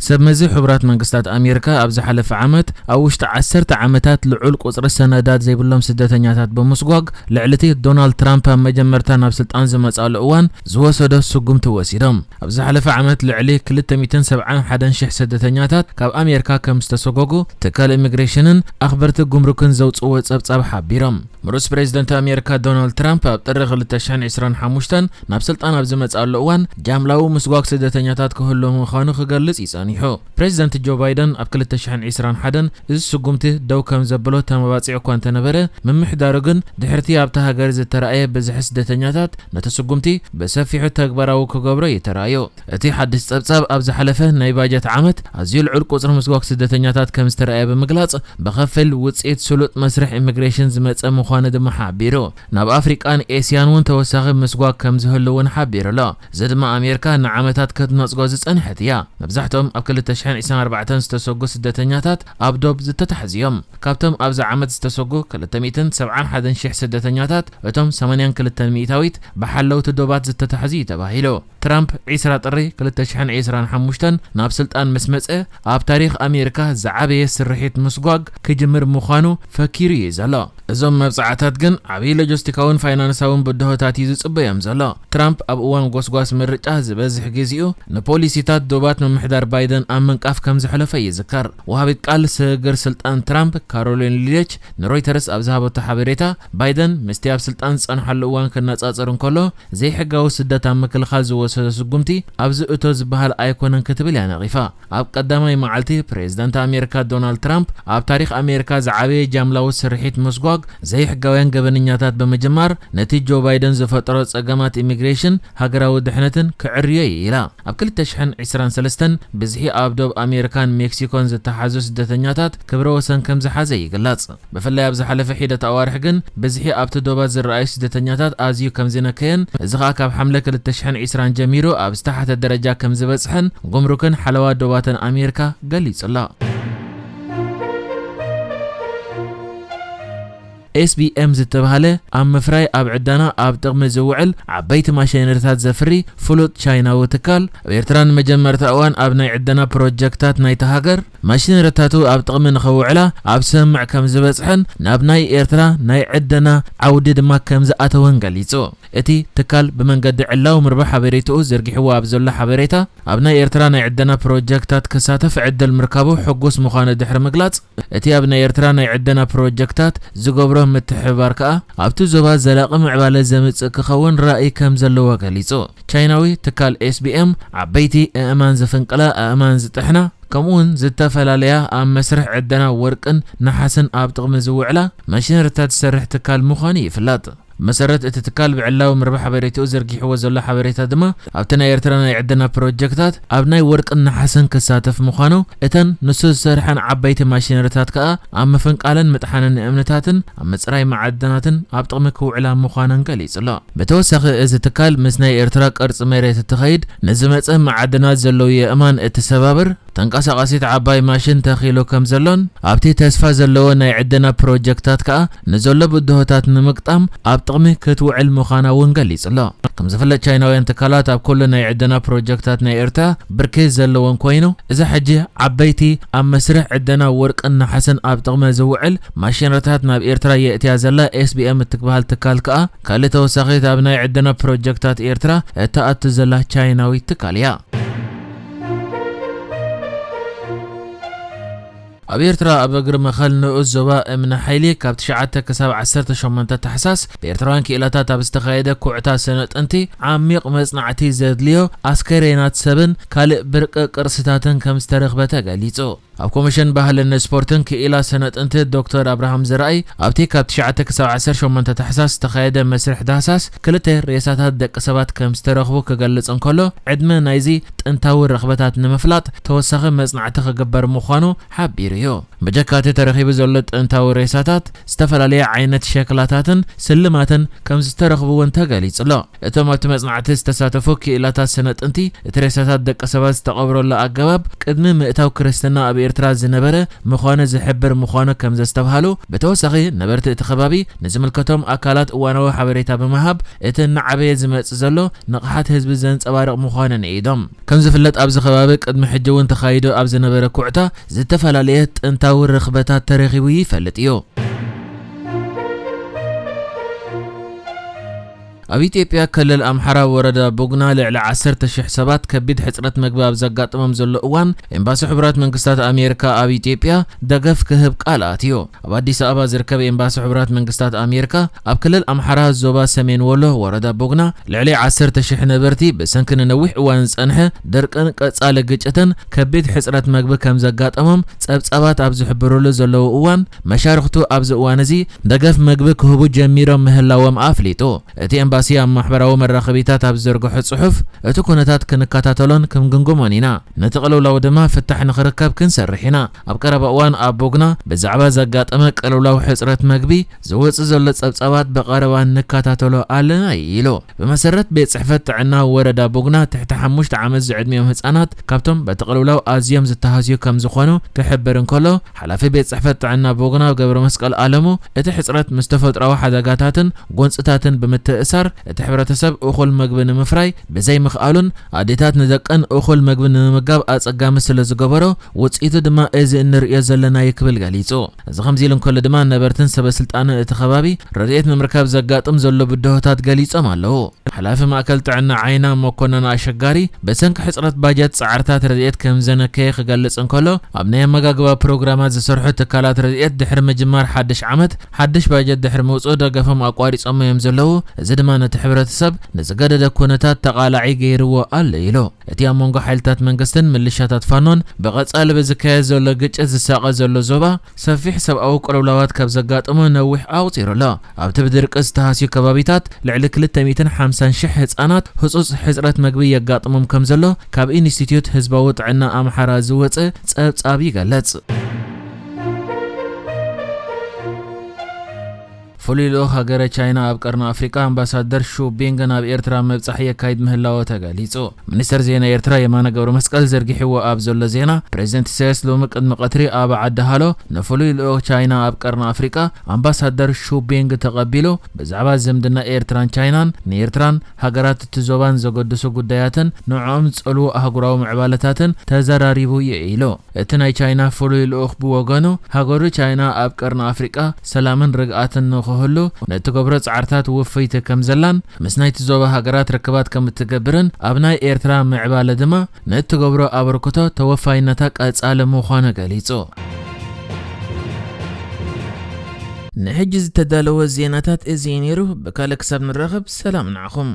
سبمزي حبرات منقستات أمريكا أبز حلف عامت أوشت 10 عامتات لعل قصر السندات زي بلهم سدتنياتات بمسقوق لعلتي دونالد ترامب مجمرتان بسلطان زمص الأوان زوسد سقم توسيدم أبز حلف عامت لعلي كل 271 شح سدتنياتات كاب أمريكا كم استسقوقو تكال إميغريشنن أخبرت جمركن زوصو صبصب حبيرم مرس بريزيدنت أمريكا دونالد ترامب أبطرق لتشحن 25 ناب سلطان أبز زمص الأوان جاملاو مسقوق سدتنياتات كهلهم مخانو خجلس يسانيحو بريزيدنت جو بايدن أب كل تشحن 21 إذ سقمته دو كم زبلو تمباصيع كوانت نبره من محدارجن دحرتي أبتها جرز الترأي بزحس دتنياتات نتسقمتي بسفيح تكبراو كجبرة يترايو أتي حدث صبصب أبز حلفه نيباجة عامت أزيل علق وصر مسقوق سدتنياتات كم استرأي بمجلس بخفل وتصيد سلوت مسرح إميغريشن زمت مخانة دم حبيرو ناب أفريقان إسيانون توساق مسقوق كم زهلون حبير لا زد ما أمريكا نعمتات كد نسقوزت أنحتيا نبزحتهم أب كل تشحن 24 استسقو سدتنياتات أب دوب زت تحزيهم كابتم أبز عامت استسقو كل 271 شح سدتنياتات وتم 8 كل تنميتاويت بحلو تدوبات زت تحزي تباهيلو ترامب عيسرا طري كل تشحن 25 ناب سلطان مسمصه أب تاريخ أمريكا زعبي سرحيت مسقوق كجمر مخانو فكيري زلا ازم مبصعاتات جن عبي لوجستيكاون فاينانساون بدهوتات يزصبيام زلا ترامب اب اوان غوسغواس مرጫ ዝበዝሕ ግዚኡ ንፖሊሲታት ዶባት መምሕዳር ባይደን ኣብ መንቃፍ ከም ዝሕለፈ ይዝከር ወሃቢት ቃል ሰገር ስልጣን ትራምፕ ካሮሊን ሊች ንሮይተርስ ኣብ ዝሃበቶ ሓበሬታ ባይደን ምስቲ ኣብ ስልጣን ጸንሐሉ እዋን ከነጻጸር እንከሎ ዘይሕጋዊ ስደት ኣብ ምክልኻል ዝወሰደ ስጉምቲ ኣብዚ እቶ ዝበሃል ኣይኮነን ክትብል ያነቂፋ ኣብ ቀዳማይ መዓልቲ ፕሬዝዳንት ኣሜሪካ ዶናልድ ትራምፕ ኣብ ታሪኽ ኣሜሪካ ዝዓበየ ጃምላዊ ስርሒት መስጓግ ዘይሕጋውያን ገበነኛታት በመጀመር ነቲ ጆ ባይደን ዝፈጠሮ ጸገማት ኢሚግሬሽን ሃገራዊ ድሕነትን ክዕርዮ ኢላ ኣብ 2023 ብዝሒ ኣብ ዶብ ኣሜሪካን ሜክሲኮን ዝተሓዙ ስደተኛታት ክብረ ወሰን ከም ዝሓዘ ይግለጽ ብፍላይ ኣብ ዝሓለፈ ሒደት ኣዋርሕ ግን ብዝሒ ኣብቲ ዶባት ዝረኣዩ ስደተኛታት ኣዝዩ ከም ዝነከየን እዚ ኸኣ ካብ ሓምለ 2020 ጀሚሩ ኣብ ዝተሓተ ደረጃ ከም ዝበጽሐን ጉምሩክን ሓለዋ ዶባትን ኣሜሪካ ገሊጹላ SBM ዝተባሃለ ኣብ ምፍራይ ኣብ ዕዳና ኣብ ጥቕሚ ዝውዕል ዓበይቲ ማሽነሪታት ዘፍሪ ፍሉጥ ቻይናዊ ትካል ኣብ ኤርትራን መጀመርታ እዋን ኣብ ናይ ዕዳና ፕሮጀክታት ናይቲ ሃገር ማሽነሪታቱ ኣብ ጥቕሚ ንኽውዕላ ኣብ ሰምዕ ከም ዝበጽሐን ናብ ናይ ኤርትራ ናይ ዕዳና ዓውዲ ድማ ከም ዝኣተወን ገሊጹ እቲ ትካል ብመንገዲ ዕላው ምርባሕ ሓበሬትኡ ዘርጊሕዎ ኣብ ዘሎ ሓበሬታ ኣብ ናይ ኤርትራ ናይ ዕዳና ፕሮጀክታት ክሳተፍ ዕድል ምርካቡ ሕጉስ ምዃኑ ድሕሪ ምግላጽ እቲ ኣብ ናይ ኤርትራ ናይ ዕዳና ፕሮጀክታት ዝገብሮ متحبار كأ أبتو زباد زلاق معبالة زمت كخون رأي كم زلوا قليصو تشايناوي تكال SBM عبيتي أمان زفنقلا أمان زتحنا كمون زتفلاليا أم مسرح عدنا ورقن نحسن أبتغ مزوعلا ماشين رتات سرح تكال مخاني فلات مسرت اتتكال بعلاو مربح حبريتو زرقي حوز الله حبريتا دما ابتنا يرترنا عندنا بروجكتات ابناي ورق ان حسن كساتف مخانو اتن نسو سرحن عبيت ماشينرتات كا ام فنقالن مطحنن امنتاتن ام مصراي معدناتن ابطمك وعلا مخانن قليصلا بتوسخ از تكال مسناي ارترا قرص مريت تخيد نزمص معدنات زلو يامان اتسبابر تنقاسقاسيت عباي ماشين تخيلو كم زلون ابتي تسفا زلو ناي عندنا بروجكتات كا نزلو بدهوتات نمقطام طقمي كتوعل مخانا ونقليص لا كم زفلت تشايناويان تكالات اب كلنا عندنا بروجكتات نا ايرتا بركيز زلون كوينو اذا حجي عبيتي ام مسرح عندنا ورق ان حسن اب طقمه زوعل ماشينرتات نا ايرترا ياتيا زلا SBM تكبال تكال كا كالي توسخيت ابنا عندنا بروجكتات ايرترا تاات زلا تشايناوي تكاليا أبيرترا أبغر مخال نؤز زواء من حيلي كابت شعاتة كساب 18 تحساس بيرتران كإلاتات بستخايدة كوعتا سنة انتي عميق مصنعتي زادليو عسكرينات سبن كالي برق قرصتاتن كمسترغبتا قاليتو أب كوميشن بهلن سبورتن كإلا سنة انت دكتور أبراهام زرعي أبتي كابت شعاتة كساب 18 تحساس تخايدة مسرح داساس كلته رياساتات دق سبات كمسترغبو كقلت انكولو عدما نايزي تنتاور رغبتات نمفلات توسخ مصنعتي خقبر مخانو حبير بجكاتي ترخيب زولت انتاو ريساتات استفلالي عينت شكلاتاتن سلماتن كم زترخبون تقاليص لا اتومات مصنعتي استساتفو كيلاتات سنت انتي تريساتات دق سبات تقبروا لا اقباب قدم مئتاو كريستنا اب ኤርትራ ዝነበረ ምዃነ ዝሕብር ምዃኑ ከም ዘስተብሃሉ በተወሳኺ ነበርቲ እቲ ከባቢ ንዝምልከቶም ኣካላት እዋናዊ ሓበሬታ ብምሃብ እቲ ንዓበየ ዝመጽእ ዘሎ ንቕሓት ህዝቢ ዘንጸባርቕ ምዃኑ ንኢዶም ከም ዝፍለጥ ኣብዚ ከባቢ ቅድሚ ሕጂ እውን ተኻይዱ ኣብ ዝነበረ ኩዕታ ዝተፈላለየ ጥንታዊ ርኽበታት ተረኺቡ ይፈልጥ እዩ ኣብ ኢትዮጵያ ክልል ኣምሓራ ወረዳ ቦግና ልዕሊ 10,000 ሰባት ከቢድ ሕጽረት ምግቢ ኣብ ዘጋጥሞም ዘሎ እዋን ኤምባሲ ሕቡራት መንግስታት ኣሜሪካ ኣብ ኢትዮጵያ ደገፍ ክህብ ቃል ኣትዩ ኣብ ኣዲስ ኣበባ ዝርከብ ኤምባሲ ሕቡራት መንግስታት ኣሜሪካ ኣብ ክልል ኣምሓራ ዞባ ሰሜን ወሎ ወረዳ ቦግና ልዕሊ 10,000 ነበርቲ ብሰንኪ ንነዊሕ እዋን ዝጸንሐ ድርቅን ቀጻሊ ግጭትን ከቢድ ሕጽረት ምግቢ ከም ዘጋጠሞም ጸብጻባት ኣብ ዝሕብሩሉ ዘለዉ እዋን መሻርክቱ ኣብዚ እዋን እዚ ደገፍ ምግቢ ክህቡ ጀሚሮም ምህላዎም ኣፍሊጡ እቲ ኤምባሲ ኣብ ማሕበራዊ መራኸቢታት ኣብ ዘርግሖ ጽሑፍ እቲ ኩነታት ክንከታተሎን ክንግምግሞን ኢና ነቲ ቅልውላው ድማ ፍታሕ ንኽርከብ ክንሰርሕ ኢና ኣብ ቀረባ እዋን ኣብ ቦግና ብዛዕባ ዘጋጠመ ቅልውላው ሕጽረት ምግቢ ዝወፅእ ዘሎ ጸብጻባት ብቐረባ ንከታተሎ ኣለና ኢሉ ብመሰረት ቤት ጽሕፈት ጥዕና ወረዳ ቦግና ትሕቲ 5 ዓመት ዝዕድሚኦም ህጻናት ካብቶም በቲ ቅልውላው ኣዝዮም ዝተሃዝዩ ከም ዝኾኑ ክሕብር እንከሎ ሓላፊ ቤት ጽሕፈት ጥዕና ቦግና ገብረ መስቀል ኣለሙ እቲ ሕጽረት ምስ ተፈጥሮኣዊ ሓደጋታትን ጎንፅታትን ብምትእሳር እቲ ሕብረተሰብ እኹል ምግቢ ንምፍራይ ብዘይ ምኽኣሉን ኣዴታት ንደቀን እኹል ምግቢ ንምምጋብ ኣጸጋሚ ስለ ዝገበሮ ውጽኢቱ ድማ እዚ እንርእዮ ዘለና ይክብል ገሊጹ እዚ ከምዚ ኢሉ እንከሎ ድማ ነበርትን ሰበስልጣንን እቲ ከባቢ ረድኤት ንምርካብ ዘጋጥም ዘሎ ብድሆታት ገሊጾም ኣለዉ ሓላፊ ማእከል ጥዕና ዓይና መኮነን ኣሸጋሪ ብሰንኪ ሕጽረት ባጀት ጻዕርታት ረድኤት ከም ዘነከየ ክገልጽ እንከሎ ኣብ ናይ ኣመጋግባ ፕሮግራማት ዝሰርሑ ትካላት ረድኤት ድሕሪ ምጅማር ሓድሽ ዓመት ሓድሽ ባጀት ድሕሪ ምውጽኡ ደገፎም ኣቋሪጾም እዮም ዘለዉ እዚ ድማ ነቲ ሕብረተሰብ ንዝገደደ ኩነታት ተቓላዒ ገይርዎ ኣሎ ኢሉ እቲ ኣብ መንጎ ሓይልታት መንግስትን ምልሻታት ፋኖን ብቐጻሊ ብዝካየድ ዘሎ ግጭት ዝሳቐ ዘሎ ዞባ ሰፊሕ ሰብኣዊ ቅልውላዋት ካብ ዘጋጥሞ ነዊሕ ኣውፂሩ ኣሎ ኣብቲ ብድርቂ ዝተሃስዩ ከባቢታት ልዕሊ 250,000 ህጻናት ህጹጽ ሕጽረት ምግቢ የጋጥሞም ከም ዘሎ ካብ ኢንስቲትዩት ህዝባዊ ጥዕና ኣምሓራ ዝወፅእ ጸብጻብ ይገለጽ ፍሉይ ልኡኽ ሃገረ ቻይና ኣብ ቀርኒ ኣፍሪቃ ኣምባሳደር ሹ ቢንግ ናብ ኤርትራ መብጻሕ የካይድ ምህላዎ ተገሊጹ ሚኒስተር ዜና ኤርትራ የማነ ገብረ መስቀል ዘርጊሕዎ ኣብ ዘሎ ዜና ፕሬዚደንት ኢሳያስ ሎሚ ቅድሚ ቀትሪ ኣብ ዓዲ ሃሎ ንፍሉይ ልኡኽ ቻይና ኣብ ቀርኒ ኣፍሪቃ ኣምባሳደር ሹ ቢንግ ተቐቢሉ ብዛዕባ ዝምድና ኤርትራን ቻይናን ንኤርትራን ሃገራት እቲ ዞባን ዘገድሱ ጉዳያትን ንዖም ዝጸልዉ ኣህጉራዊ ምዕባለታትን ተዘራሪቡ ኢሉ እቲ ናይ ቻይና ፍሉይ ልኡኽ ብወገኑ ሃገሩ ቻይና ኣብ ቀርኒ ኣፍሪቃ ሰላምን ርግኣትን هلو نتقبرت ጻዕርታት ውፍይቲ ከም ዘላን ምስ ናይቲ ዞባ ሃገራት ርክባት ከም እትገብርን ኣብ ናይ ኤርትራ ምዕባለ ድማ ነትገብሮ ኣበርክቶ ተወፋይነታ ቀጻለ ምዃኑ ገሊጹ نحجز تدالو الزيناتات ازينيرو بكالك سب نرغب سلام نعخم